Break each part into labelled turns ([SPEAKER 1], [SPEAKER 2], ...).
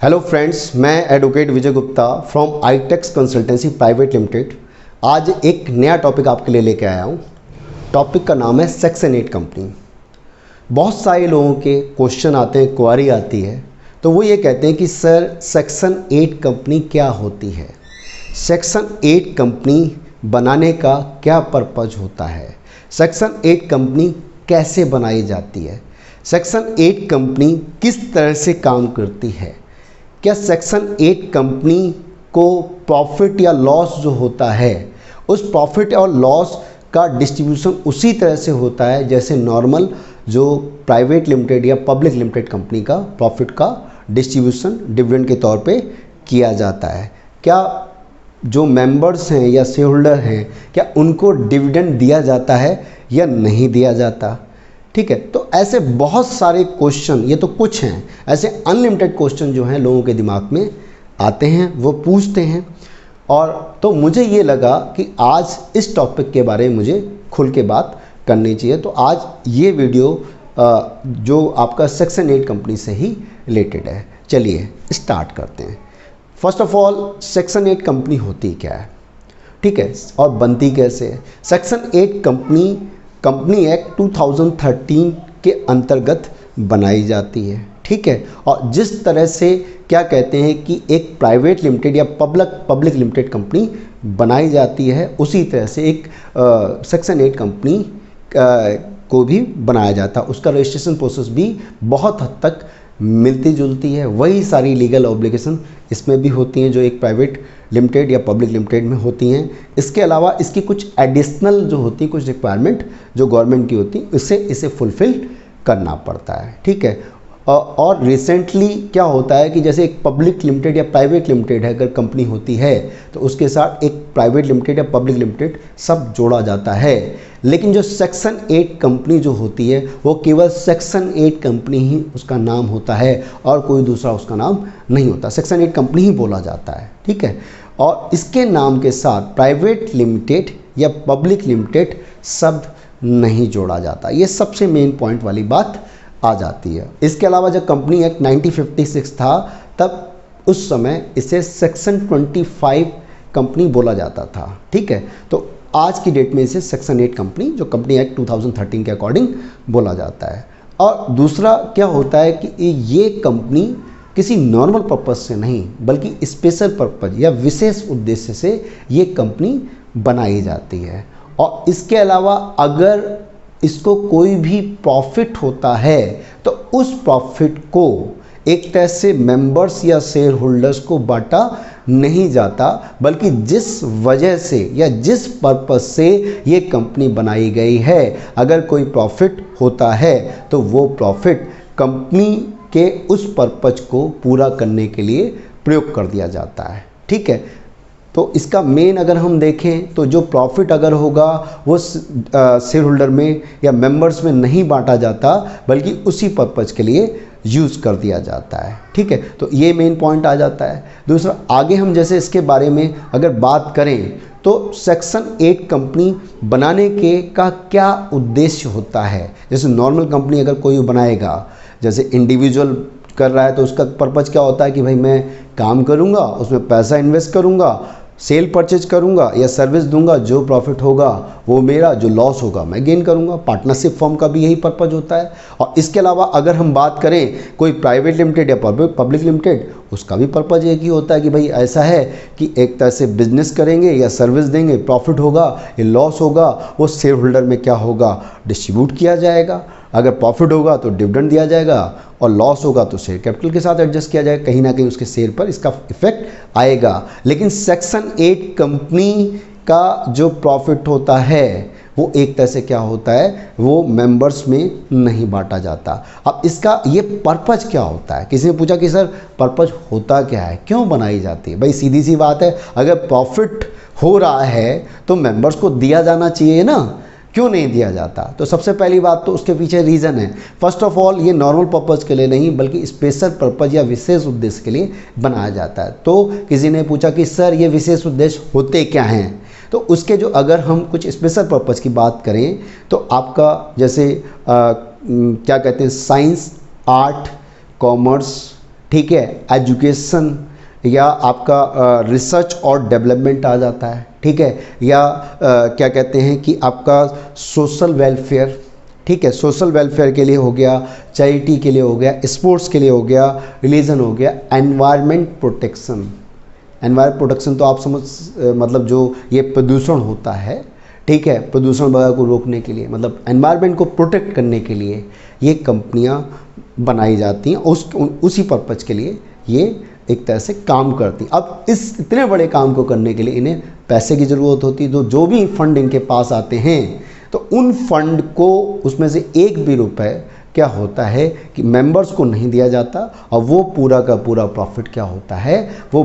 [SPEAKER 1] Hello friends, मैं advocate Vijay Gupta from ITX consultancy private limited. आज एक नया टॉपिक आपके लिए लेके आया हूँ। टॉपिक का नाम है सेक्शन 8 कंपनी। बहुत सारे लोगों के क्वेश्चन आते हैं, क्वारी आती है, तो वो ये कहते हैं कि सर सेक्शन 8 कंपनी क्या होती है, सेक्शन 8 कंपनी बनाने का क्या पर्पज होता है, सेक्शन 8 कंपनी कैसे बनाई जाती है, सेक्शन 8 कंपनी किस तरह से काम करती है, क्या सेक्शन 8 कंपनी को प्रॉफिट या लॉस जो होता है उस प्रॉफिट और लॉस का डिस्ट्रीब्यूशन उसी तरह से होता है जैसे नॉर्मल जो प्राइवेट लिमिटेड या पब्लिक लिमिटेड कंपनी का प्रॉफिट का डिस्ट्रीब्यूशन डिविडेंड के तौर पे किया जाता है। क्या जो मेंबर्स हैं या शेयर होल्डर हैं क्या उनको डिविडेंड दिया जाता है या नहीं दिया जाता। ठीक है, तो ऐसे बहुत सारे क्वेश्चन, ये तो कुछ हैं, ऐसे अनलिमिटेड क्वेश्चन जो हैं लोगों के दिमाग में आते हैं, वो पूछते हैं। और तो मुझे ये लगा कि आज इस टॉपिक के बारे में मुझे खुल के बात करनी चाहिए। तो आज ये वीडियो जो आपका सेक्शन 8 कंपनी से ही रिलेटेड है। चलिए स्टार्ट करते हैं। First of all, section 8 company होती क्या है, ठीक है, और बनती कैसे है। सेक्शन 8 कंपनी एक्ट 2013 के अंतर्गत बनाई जाती है, ठीक है। और जिस तरह से क्या कहते हैं कि एक प्राइवेट लिमिटेड या पब्लिक लिमिटेड कंपनी बनाई जाती है, उसी तरह से एक सेक्शन 8 कंपनी को भी बनाया जाता है। उसका रजिस्ट्रेशन प्रोसेस भी बहुत हद तक मिलती जुलती है। वही सारी लीगल ऑब्लिगेशन इसमें भी होती हैं जो एक प्राइवेट लिमिटेड या पब्लिक लिमिटेड में होती हैं। इसके अलावा इसकी कुछ एडिशनल जो होती है, कुछ रिक्वायरमेंट जो गवर्नमेंट की होती है, इसे फुलफ़िल करना पड़ता है, ठीक है। और रिसेंटली क्या होता है कि जैसे एक पब्लिक लिमिटेड या प्राइवेट लिमिटेड है अगर कंपनी होती है तो उसके साथ एक प्राइवेट लिमिटेड या पब्लिक लिमिटेड सब जोड़ा जाता है। लेकिन जो सेक्शन 8 कंपनी जो होती है वो केवल सेक्शन 8 कंपनी ही उसका नाम होता है और कोई दूसरा उसका नाम नहीं होता, सेक्शन 8 कंपनी ही बोला जाता है, ठीक है। और इसके नाम के साथ प्राइवेट लिमिटेड या पब्लिक लिमिटेड शब्द नहीं जोड़ा जाता। ये सबसे मेन पॉइंट वाली बात आ जाती है। इसके अलावा जब कंपनी एक्ट 1956 था तब उस समय इसे सेक्शन 25 कंपनी बोला जाता था, ठीक है। तो आज की डेट में इसे सेक्शन 8 कंपनी जो कंपनी एक्ट 2013 के अकॉर्डिंग बोला जाता है। और दूसरा क्या होता है कि ये कंपनी किसी नॉर्मल पर्पस से नहीं बल्कि स्पेशल पर्पज या विशेष उद्देश्य से ये कंपनी बनाई जाती है। और इसके अलावा अगर इसको कोई भी प्रॉफिट होता है तो उस प्रॉफिट को एक तरह से मेंबर्स या शेयर होल्डर्स को बांटा नहीं जाता, बल्कि जिस वजह से या जिस पर्पस से ये कंपनी बनाई गई है, अगर कोई प्रॉफिट होता है तो वो प्रॉफिट कंपनी के उस पर्पज को पूरा करने के लिए प्रयोग कर दिया जाता है, ठीक है। तो इसका मेन अगर हम देखें तो जो प्रॉफिट अगर होगा वो शेयर होल्डर में या मेंबर्स में नहीं बांटा जाता बल्कि उसी पर्पज के लिए यूज़ कर दिया जाता है, ठीक है। तो ये मेन पॉइंट आ जाता है। दूसरा, आगे हम जैसे इसके बारे में अगर बात करें तो सेक्शन 8 कंपनी बनाने के का क्या उद्देश्य होता है। जैसे नॉर्मल कंपनी अगर कोई बनाएगा, जैसे इंडिविजुअल कर रहा है तो उसका पर्पज क्या होता है कि भाई मैं काम करूंगा, उसमें पैसा इन्वेस्ट करूंगा, सेल परचेज करूंगा या सर्विस दूंगा, जो प्रॉफिट होगा वो मेरा, जो लॉस होगा मैं गेन करूंगा। पार्टनरशिप फॉर्म का भी यही पर्पज होता है। और इसके अलावा अगर हम बात करें कोई प्राइवेट लिमिटेड या पब्लिक लिमिटेड, उसका भी पर्पज एक ही होता है कि भाई ऐसा है कि एक तरह से बिजनेस करेंगे या सर्विस देंगे, प्रॉफिट होगा या लॉस होगा वो शेयर होल्डर में क्या होगा, डिस्ट्रीब्यूट किया जाएगा। अगर प्रॉफिट होगा तो डिविडेंड दिया जाएगा और लॉस होगा तो शेयर कैपिटल के साथ एडजस्ट किया जाएगा, कहीं ना कहीं उसके शेयर पर इसका इफेक्ट आएगा। लेकिन सेक्शन 8 कंपनी का जो प्रॉफिट होता है वो एक तरह से क्या होता है, वो मेंबर्स में नहीं बांटा जाता। अब इसका ये पर्पज क्या होता है, किसी ने पूछा कि सर पर्पज होता क्या है, क्यों बनाई जाती है। भाई सीधी सी बात है, अगर प्रॉफिट हो रहा है तो मेंबर्स को दिया जाना चाहिए ना, क्यों नहीं दिया जाता। तो सबसे पहली बात तो उसके पीछे रीज़न है। फर्स्ट ऑफ ऑल ये नॉर्मल पर्पज़ के लिए नहीं बल्कि स्पेशल पर्पज़ या विशेष उद्देश्य के लिए बनाया जाता है। तो किसी ने पूछा कि सर ये विशेष उद्देश्य होते क्या हैं, तो उसके जो अगर हम कुछ स्पेशल पर्पज़ की बात करें तो आपका जैसे क्या कहते हैं, साइंस, आर्ट, कॉमर्स, ठीक है, एजुकेशन या आपका रिसर्च और डेवलपमेंट आ जाता है, ठीक है, या क्या कहते हैं कि आपका सोशल वेलफेयर, ठीक है, सोशल वेलफेयर के लिए हो गया, चैरिटी के लिए हो गया, स्पोर्ट्स के लिए हो गया, रिलीजन हो गया, एनवायरनमेंट प्रोटेक्शन। एनवायरनमेंट प्रोटेक्शन तो आप समझ मतलब जो ये प्रदूषण होता है, ठीक है, प्रदूषण वगैरह को रोकने के लिए, मतलब एनवायरनमेंट को प्रोटेक्ट करने के लिए ये कंपनियां बनाई जाती हैं, उसी पर्पज़ के लिए ये एक तरह से काम करती। अब इस इतने बड़े काम को करने के लिए इन्हें पैसे की ज़रूरत होती है, तो जो भी फंड इनके पास आते हैं तो उन फंड को उसमें से एक भी रुपए क्या होता है कि मेंबर्स को नहीं दिया जाता, और वो पूरा का पूरा प्रॉफिट क्या होता है वो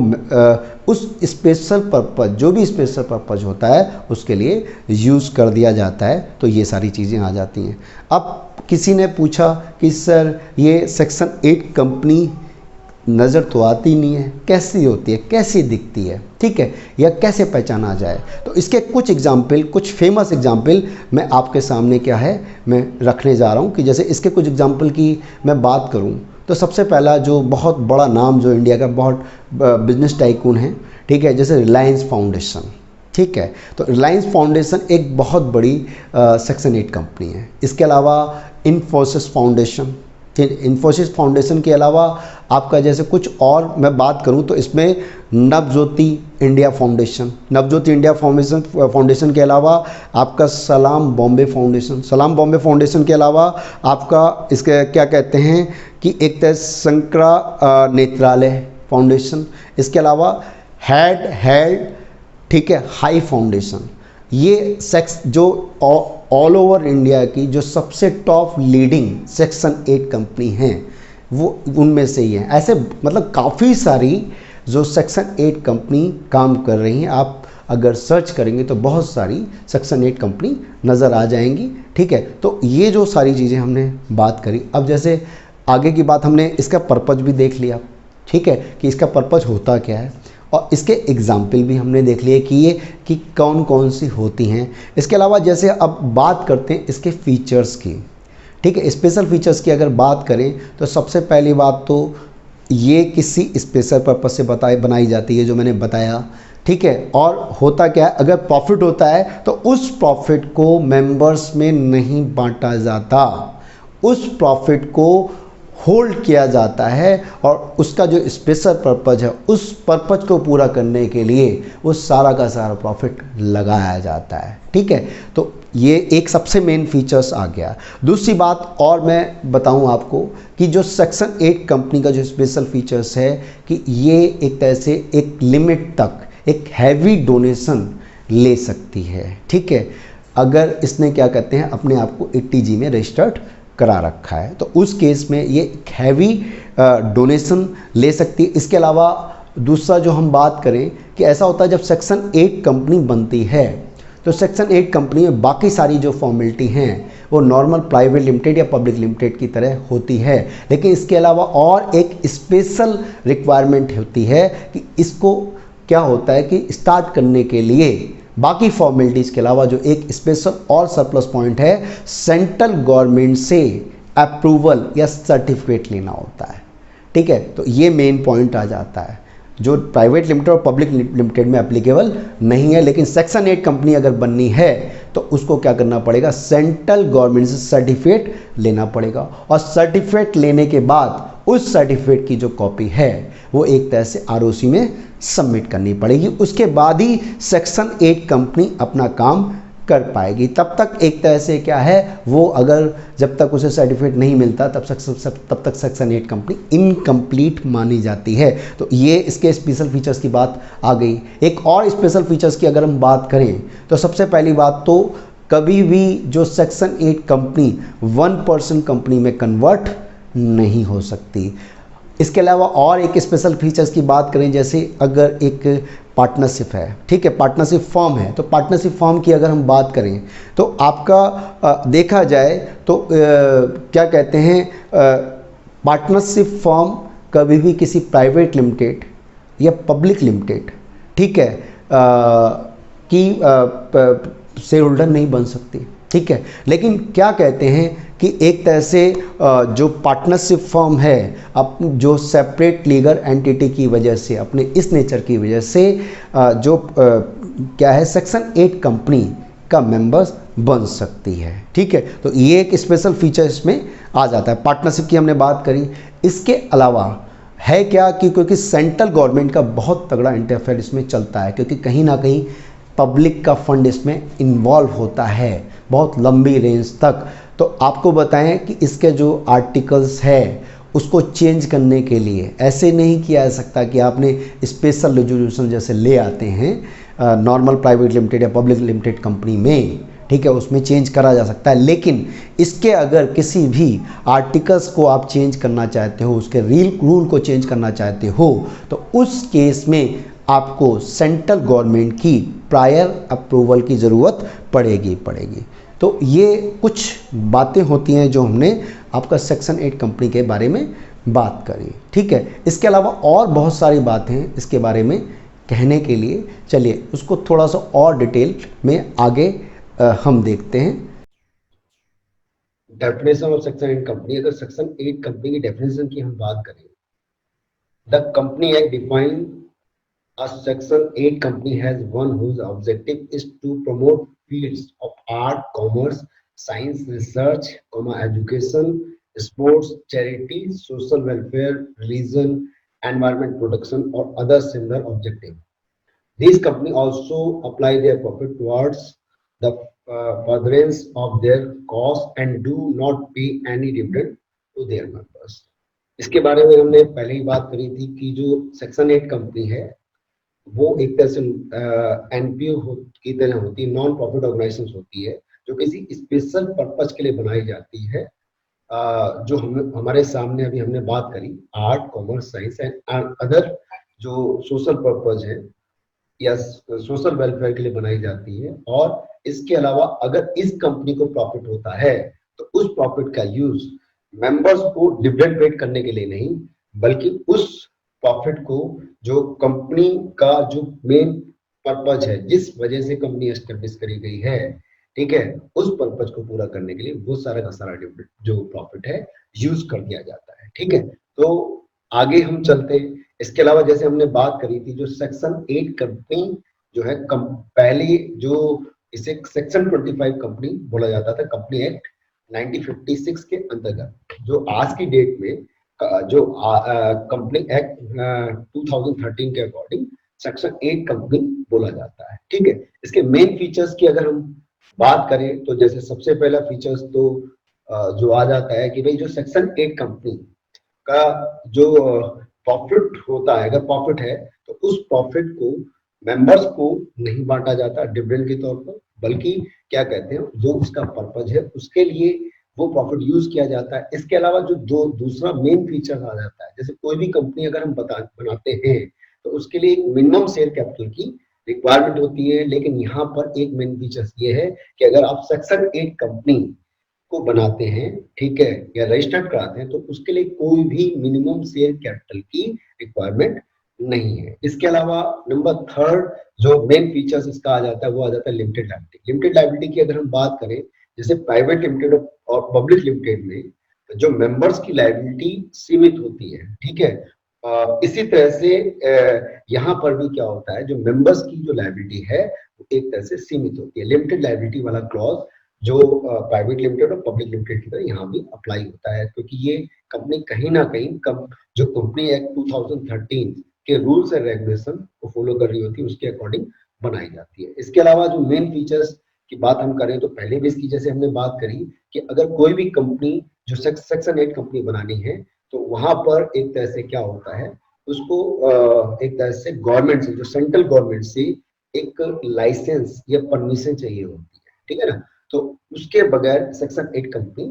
[SPEAKER 1] उस स्पेशल पर्पज़, जो भी स्पेशल पर्पज़ होता है उसके लिए यूज़ कर दिया जाता है। तो ये सारी चीज़ें आ जाती हैं। अब किसी ने पूछा कि सर ये सेक्शन 8 कंपनी नज़र तो आती नहीं है, कैसी होती है, कैसी दिखती है, ठीक है, या कैसे पहचाना जाए? तो इसके कुछ एग्जाम्पल, कुछ फेमस एग्जाम्पल मैं आपके सामने क्या है मैं रखने जा रहा हूँ। कि जैसे इसके कुछ एग्जाम्पल की मैं बात करूँ तो सबसे पहला जो बहुत बड़ा नाम जो इंडिया का बहुत बिजनेस टाइकून है, ठीक है, जैसे रिलायंस फाउंडेशन, ठीक है। तो रिलायंस फाउंडेशन एक बहुत बड़ी सेक्शन 8 कंपनी है। इसके अलावा इन्फोसिस फाउंडेशन, इन्फोसिस फाउंडेशन के अलावा आपका जैसे कुछ और मैं बात करूं तो इसमें Navjyoti India foundation, Navjyoti India foundation के अलावा आपका सलाम बॉम्बे फाउंडेशन, सलाम बॉम्बे फाउंडेशन के अलावा आपका इसके क्या कहते हैं कि एक तरह शंकरा नेत्रालय फाउंडेशन, इसके अलावा हेड, ठीक है, हाई फाउंडेशन। ये सेक्स जो ऑल ओवर इंडिया की जो सबसे टॉप लीडिंग सेक्शन 8 कंपनी हैं वो उनमें से ही है। ऐसे मतलब काफ़ी सारी जो सेक्शन 8 कंपनी काम कर रही हैं, आप अगर सर्च करेंगे तो बहुत सारी सेक्शन 8 कंपनी नज़र आ जाएंगी, ठीक है। तो ये जो सारी चीज़ें हमने बात करी, अब जैसे आगे की बात हमने इसका पर्पज़ भी देख लिया, ठीक है, कि इसका पर्पज़ होता क्या है, और इसके एग्जाम्पल भी हमने देख लिए कि ये कि कौन कौन सी होती हैं। इसके अलावा जैसे अब बात करते हैं इसके फीचर्स की, ठीक है, स्पेशल फीचर्स की अगर बात करें तो सबसे पहली बात तो ये किसी स्पेशल पर्पस से बनाई जाती है जो मैंने बताया, ठीक है। और होता क्या है, अगर प्रॉफिट होता है तो उस प्रॉफिट को मेंबर्स में नहीं बांटा जाता, उस प्रॉफिट को होल्ड किया जाता है और उसका जो स्पेशल पर्पज है उस पर्पज को पूरा करने के लिए वो सारा का सारा प्रॉफिट लगाया जाता है, ठीक है। तो ये एक सबसे मेन फीचर्स आ गया। दूसरी बात और मैं बताऊं आपको कि जो सेक्शन 8 कंपनी का जो स्पेशल फीचर्स है कि ये एक तरह से एक लिमिट तक एक हैवी डोनेशन ले सकती है, ठीक है, अगर इसने क्या कहते हैं अपने आप को 80G में रजिस्टर्ड करा रखा है तो उस केस में ये हैवी डोनेशन ले सकती है। इसके अलावा दूसरा जो हम बात करें कि ऐसा होता है जब सेक्शन 8 कंपनी बनती है तो सेक्शन 8 कंपनी में बाकी सारी जो फॉर्मेलिटी हैं वो नॉर्मल प्राइवेट लिमिटेड या पब्लिक लिमिटेड की तरह होती है, लेकिन इसके अलावा और एक स्पेशल रिक्वायरमेंट होती है कि इसको क्या होता है कि स्टार्ट करने के लिए बाकी फॉर्मेलिटीज़ के अलावा जो एक स्पेशल और सरप्लस पॉइंट है, सेंट्रल गवर्नमेंट से अप्रूवल या सर्टिफिकेट लेना होता है, ठीक है। तो ये मेन पॉइंट आ जाता है जो प्राइवेट लिमिटेड और पब्लिक लिमिटेड में एप्लीकेबल नहीं है, लेकिन सेक्शन 8 कंपनी अगर बननी है तो उसको क्या करना पड़ेगा, सेंट्रल गवर्नमेंट से सर्टिफिकेट लेना पड़ेगा, और सर्टिफिकेट लेने के बाद उस सर्टिफिकेट की जो कॉपी है वो एक तरह से आरओसी में सबमिट करनी पड़ेगी, उसके बाद ही सेक्शन 8 कंपनी अपना काम कर पाएगी। तब तक एक तरह से क्या है वो अगर जब तक उसे सर्टिफिकेट नहीं मिलता तब तक सेक्शन 8 कंपनी इनकम्प्लीट मानी जाती है। तो ये इसके स्पेशल फीचर्स की बात आ गई। एक और स्पेशल फीचर्स की अगर हम बात करें तो सबसे पहली बात तो कभी भी जो सेक्शन 8 कंपनी 1% कंपनी में कन्वर्ट नहीं हो सकती। इसके अलावा और एक स्पेशल फीचर्स की बात करें, जैसे अगर एक पार्टनरशिप है, ठीक है, पार्टनरशिप फॉर्म है, तो पार्टनरशिप फॉर्म की अगर हम बात करें तो आपका देखा जाए तो क्या कहते हैं पार्टनरशिप फॉर्म कभी भी किसी प्राइवेट लिमिटेड या पब्लिक लिमिटेड, ठीक है, की शेयर होल्डर नहीं बन सकती, ठीक है। लेकिन क्या कहते हैं कि एक तरह से जो पार्टनरशिप फर्म है, अब जो सेपरेट लीगल एंटिटी की वजह से, अपने इस नेचर की वजह से जो क्या है, सेक्शन 8 कंपनी का मेंबर्स बन सकती है। ठीक है, तो ये एक स्पेशल फीचर इसमें आ जाता है। पार्टनरशिप की हमने बात करी। इसके अलावा है क्या कि क्योंकि सेंट्रल गवर्नमेंट का बहुत तगड़ा इंटरफेयर इसमें चलता है, क्योंकि कहीं ना कहीं पब्लिक का फंड इसमें इन्वॉल्व होता है बहुत लंबी रेंज तक। तो आपको बताएं कि इसके जो आर्टिकल्स है उसको चेंज करने के लिए ऐसे नहीं किया जा सकता कि आपने स्पेशल रेजोल्यूशन जैसे ले आते हैं नॉर्मल प्राइवेट लिमिटेड या पब्लिक लिमिटेड कंपनी में, ठीक है, उसमें चेंज करा जा सकता है। लेकिन इसके अगर किसी भी आर्टिकल्स को आप चेंज करना चाहते हो, उसके रूल को चेंज करना चाहते हो, तो उस केस में आपको सेंट्रल गवर्नमेंट की प्रायर अप्रूवल की ज़रूरत पड़ेगी। तो ये कुछ बातें होती हैं जो हमने आपका सेक्शन 8 कंपनी के बारे में बात करी। ठीक है, इसके अलावा और बहुत सारी बातें इसके बारे में कहने के लिए, चलिए उसको थोड़ा सा और डिटेल में आगे हम देखते हैं।
[SPEAKER 2] Definition of section 8 company. अगर सेक्शन 8 कंपनी की डेफिनेशन की हम बात करें, the company act define a section 8 company has one whose objective is to promote fields of art, commerce, science, research, education, sports, charity, social welfare, religion, environment protection, or other similar objective. These companies also apply their profit towards the furtherance of their cause and do not pay any dividend to their members. इसके बारे में हमने पहले ही बात करी थी कि जो सेक्शन 8 कंपनी है वो एक तरह से एनपीओ की तरह होती है, नॉन प्रॉफिट ऑर्गेनाइजेशन होती है, जो किसी स्पेशल पर्पज के लिए बनाई जाती है। जो हम हमारे सामने अभी हमने बात करी, art, commerce, science and other जो सोशल पर्पज है या सोशल वेलफेयर के लिए बनाई जाती है। और इसके अलावा अगर इस कंपनी को प्रॉफिट होता है तो उस प्रॉफिट का यूज मेंबर्स को डिविडेंड पेड करने के लिए नहीं, बल्कि उस प्रॉफिट को जो कंपनी का जो मेन पर्पज है, जिस वजह से कंपनी एस्टेब्लिश करी गई है, ठीक है, उस पर्पज को पूरा करने के लिए वो सारा का सारा डिविडेंड जो प्रॉफिट है यूज कर दिया जाता है। ठीक है, तो आगे हम चलते हैं। इसके अलावा जैसे हमने बात करी थी, जो सेक्शन 8 कंपनी जो है पहले जो इसे सेक्शन 25 कंपनी बोला जाता था, कंपनी एक्ट 1956 के अंतर्गत, जो आज की डेट में जो कंपनी एक्ट 2013 के अकॉर्डिंग सेक्शन 8 कंपनी बोला जाता है। ठीक है, इसके मेन फीचर्स की अगर हम बात करें तो जैसे सबसे पहला फीचर्स तो जो आ जाता है कि भाई जो सेक्शन 8 कंपनी का जो प्रॉफिट होता है, अगर प्रॉफिट है तो उस प्रॉफिट को मेंबर्स को नहीं बांटा जाता डिविडेंड के तौर पर, बल्कि क्या कहते हैं, जो उसका पर्पज है उसके लिए वो प्रॉफिट यूज किया जाता है। इसके अलावा जो दूसरा मेन फीचर आ जाता है, जैसे कोई भी कंपनी अगर हम बनाते हैं तो उसके लिए एक मिनिमम शेयर कैपिटल की रिक्वायरमेंट होती है। लेकिन यहाँ पर एक मेन फीचर ये है कि अगर आप सेक्शन 8 कंपनी को बनाते हैं, ठीक है, या रजिस्टर्ड कराते हैं, तो उसके लिए कोई भी मिनिमम शेयर कैपिटल की रिक्वायरमेंट नहीं है। इसके अलावा नंबर थर्ड जो मेन फीचर्स इसका आ जाता है वो आ जाता है लिमिटेड लायबिलिटी। लिमिटेड लायबिलिटी की अगर हम बात करें, जैसे प्राइवेट लिमिटेड और पब्लिक लिमिटेड में जो मेंबर्स की लायबिलिटी सीमित होती है, ठीक है, इसी तरह से यहाँ पर भी क्या होता है, जो मेंबर्स की जो लायबिलिटी है वो एक तरह से सीमित होती है। लिमिटेड लायबिलिटी वाला क्लॉज जो प्राइवेट लिमिटेड और पब्लिक लिमिटेड की तरह यहाँ भी अप्लाई होता है, क्योंकि ये कंपनी कहीं ना कहीं जो कंपनी एक्ट 2013 के रूल्स एंड रेगुलेशन को फॉलो कर रही होती है उसके अकॉर्डिंग बनाई जाती है। इसके अलावा जो मेन फीचर्स की बात हम करें तो पहले भी इसकी जैसे हमने बात करी कि अगर कोई भी कंपनी जो सेक्शन 8 कंपनी बनानी है तो वहां पर एक तरह से क्या होता है, उसको एक तरह से गवर्नमेंट से, जो सेंट्रल गवर्नमेंट से एक लाइसेंस या परमिशन चाहिए होती है। ठीक है ना, तो उसके बगैर सेक्शन 8 कंपनी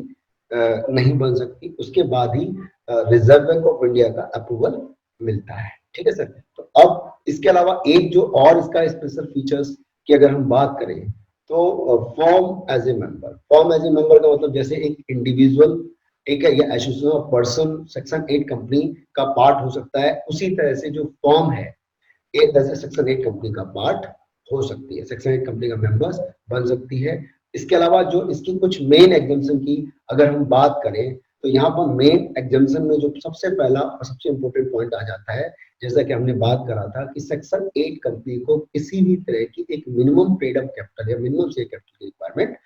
[SPEAKER 2] नहीं बन सकती, उसके बाद ही रिजर्व बैंक ऑफ इंडिया का अप्रूवल मिलता है। ठीक है सर, तो अब इसके अलावा एक जो और इसका स्पेशल फीचर्स की अगर हम बात करें तो form as a member. Form as a member का मतलब जैसे एक इंडिविजुअल, ठीक है, या association of person section 8 company का पार्ट हो सकता है, उसी तरह से जो फॉर्म है एक तरह से सेक्शन 8 कंपनी का पार्ट हो सकती है, सेक्शन 8 कंपनी का मेंबर्स बन सकती है। इसके अलावा जो इसकी कुछ मेन एग्जाम्पशन की अगर हम बात करें तो यहाँ पर मेन एग्जाम्पशन में जो सबसे पहला और सबसे इंपॉर्टेंट पॉइंट आ जाता है, जैसा कि हमने बात करा था कि सेक्शन 8 कंपनी को किसी भी तरह की एक मिनिमम पेड अप कैपिटल या मिनिमम शेयर कैपिटल की रिक्वायरमेंट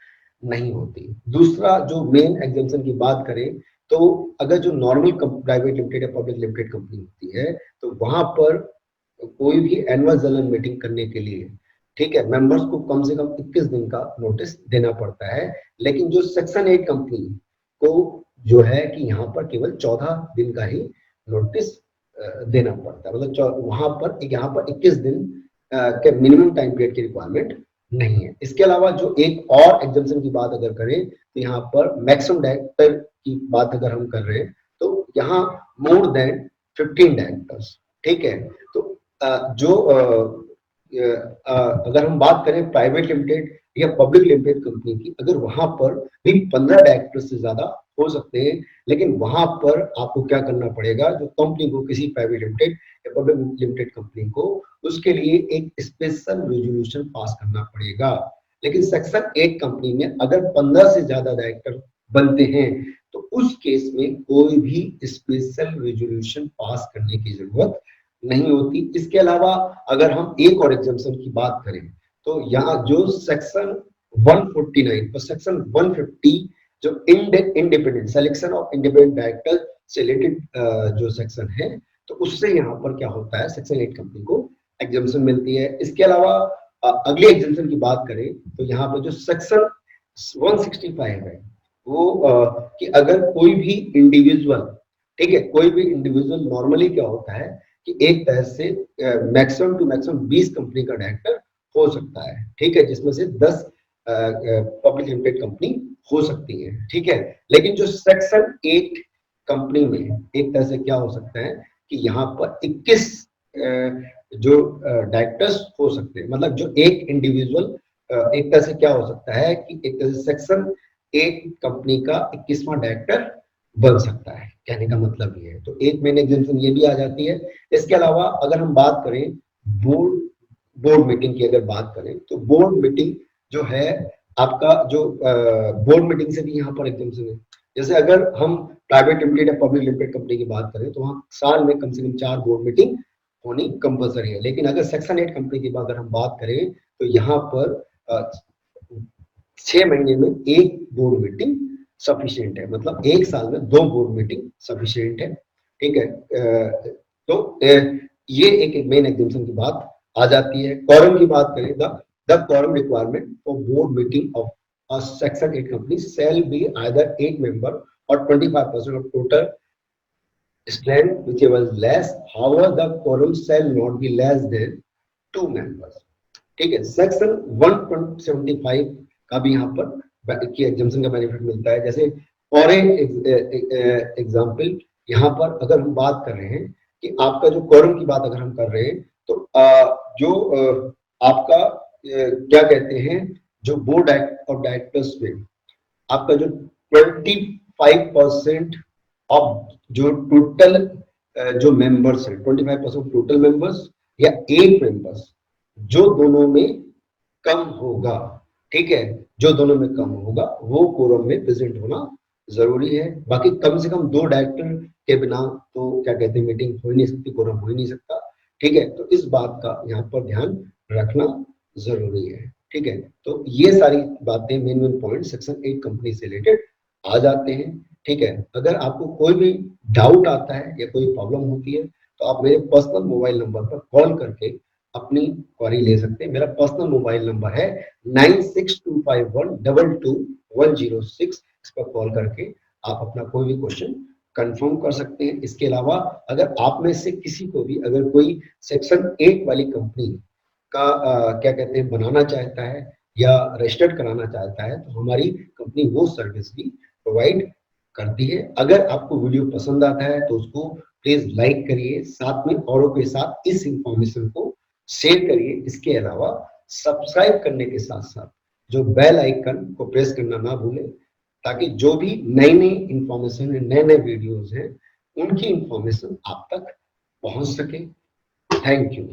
[SPEAKER 2] नहीं होती। दूसरा जो मेन एग्जाम्पशन की बात करें तो अगर जो नॉर्मल प्राइवेट लिमिटेड या पब्लिक लिमिटेड कंपनी होती है तो वहां पर कोई भी एनुअल जनरल मीटिंग करने के लिए, ठीक है, मेंबर्स को कम से कम 21 दिन का नोटिस देना पड़ता है। लेकिन जो सेक्शन 8 कंपनी को जो है कि यहाँ पर केवल 14 दिन का ही नोटिस देना पड़ता है, मतलब वहां पर यहाँ पर 21 दिन के मिनिमम टाइम पीरियड की रिक्वायरमेंट नहीं है। इसके अलावा जो एक और एग्जाम्पशन की बात अगर करें तो यहाँ पर मैक्सिमम डायरेक्टर की बात अगर हम कर रहे हैं तो यहाँ मोर देन 15 डायरेक्टर्स, ठीक है। तो जो अगर हम बात करें प्राइवेट लिमिटेड या पब्लिक लिमिटेड कंपनी की, अगर वहां पर भी 15 डायरेक्टर से ज्यादा हो सकते हैं, लेकिन वहां पर आपको क्या करना पड़ेगा, जो कंपनी को किसी प्राइवेट लिमिटेड या पब्लिक लिमिटेड कंपनी को उसके लिए एक स्पेशल रेजोल्यूशन पास करना पड़ेगा। लेकिन सेक्शन 8 कंपनी में अगर 15 से ज्यादा डायरेक्टर बनते हैं तो उस केस में कोई भी स्पेशल रेजोल्यूशन पास करने की जरूरत नहीं होती। इसके अलावा अगर हम एक और एग्जाम्पशन की बात करें तो यहाँ जो सेक्शन 149 और सेक्शन 150 जो independent selection of independent director से रिलेटेड जो सेक्शन है, तो उससे यहाँ पर क्या होता है, सेक्शन 8 कंपनी को एग्जाम्पशन मिलती है। इसके अलावा अगले एग्जाम्पशन की बात करें तो यहाँ पर जो सेक्शन 165 है वो कि अगर कोई भी इंडिविजुअल, ठीक है, कोई भी इंडिविजुअल नॉर्मली क्या होता है कि एक तरह से मैक्सिमम टू मैक्सिमम 20 कंपनी का डायरेक्टर हो सकता है, ठीक है, जिसमें से 10 पब्लिक लिमिटेड कंपनी हो सकती है, ठीक है। लेकिन जो सेक्शन 8 कंपनी में एक तरह से क्या हो सकता है कि यहाँ पर 21 जो डायरेक्टर्स हो सकते हैं, मतलब जो एक इंडिविजुअल एक तरह से क्या हो सकता है कि एक तरह से सेक्शन 8 कंपनी का 21वां डायरेक्टर बन सकता है, कहने का मतलब ये है। तो एक मेन एग्जाम्पशन ये भी आ जाती है। इसके अलावा अगर हम बात करें बोर्ड मीटिंग की, अगर बात करें तो बोर्ड मीटिंग जो है आपका जो बोर्ड मीटिंग से भी यहाँ पर एग्जाम्पशन है। जैसे अगर हम प्राइवेट लिमिटेड या पब्लिक लिमिटेड कंपनी की बात करें तो वहाँ साल में कम से कम 4 बोर्ड मीटिंग होनी कंपलसरी है। लेकिन अगर सेक्शन 8 कंपनी की अगर हम बात करें तो यहाँ पर 6 महीने में एक बोर्ड मीटिंग सफिशिएंट है, मतलब एक साल में 2 बोर्ड मीटिंग सफिशिएंट है, ठीक है। तो ये एक मेन एग्जाम्पशन की बात आ जाती है। quorum की बात करें the quorum requirement for board meeting of a section 8 company shall be either 8 member or 25% of total strength whichever is less, however the quorum shall not be less than 2 members, ठीक है। Section 175 का भी यहाँ पर की exemption का benefit मिलता है। जैसे फॉर एग्जाम्पल यहाँ पर अगर हम बात कर रहे हैं कि आपका जो quorum की बात अगर हम कर रहे हैं तो जो आपका क्या कहते हैं, जो बोर्ड ऑफ डायरेक्टर्स में आपका जो 25% ऑफ जो टोटल जो मेंबर्स है, 25% टोटल मेंबर्स या 8 मेंबर्स जो दोनों में कम होगा, ठीक है, जो दोनों में कम होगा वो कोरम में प्रेजेंट होना जरूरी है। बाकी कम से कम 2 डायरेक्टर के बिना तो क्या कहते हैं मीटिंग हो ही नहीं सकती, कोरम हो ही नहीं सकता, ठीक है। तो इस बात का यहाँ पर ध्यान रखना जरूरी है, ठीक है। तो ये सारी बातें मेन पॉइंट सेक्शन 8 कंपनी से रिलेटेड आ जाते हैं, ठीक है। अगर आपको कोई भी डाउट आता है या कोई प्रॉब्लम होती है तो आप मेरे पर्सनल मोबाइल नंबर पर कॉल करके अपनी क्वेरी ले सकते हैं। मेरा पर्सनल मोबाइल नंबर है 9625122106। इस पर कॉल करके आप अपना कोई भी क्वेश्चन कंफर्म कर सकते हैं। इसके अलावा अगर आप में से किसी को भी अगर कोई सेक्शन 8 वाली कंपनी का क्या कहते हैं बनाना चाहता है या रजिस्टर्ड कराना चाहता है तो हमारी कंपनी वो सर्विस भी प्रोवाइड करती है। अगर आपको वीडियो पसंद आता है तो उसको प्लीज लाइक करिए, साथ में औरों के साथ इस इंफॉर्मेशन को शेयर करिए। इसके अलावा सब्सक्राइब करने के साथ साथ जो बेल आइकन को प्रेस करना ना भूलें, ताकि जो भी नई नई इंफॉर्मेशन है, नए नए वीडियोस हैं, उनकी इंफॉर्मेशन आप तक पहुंच सके। Thank you.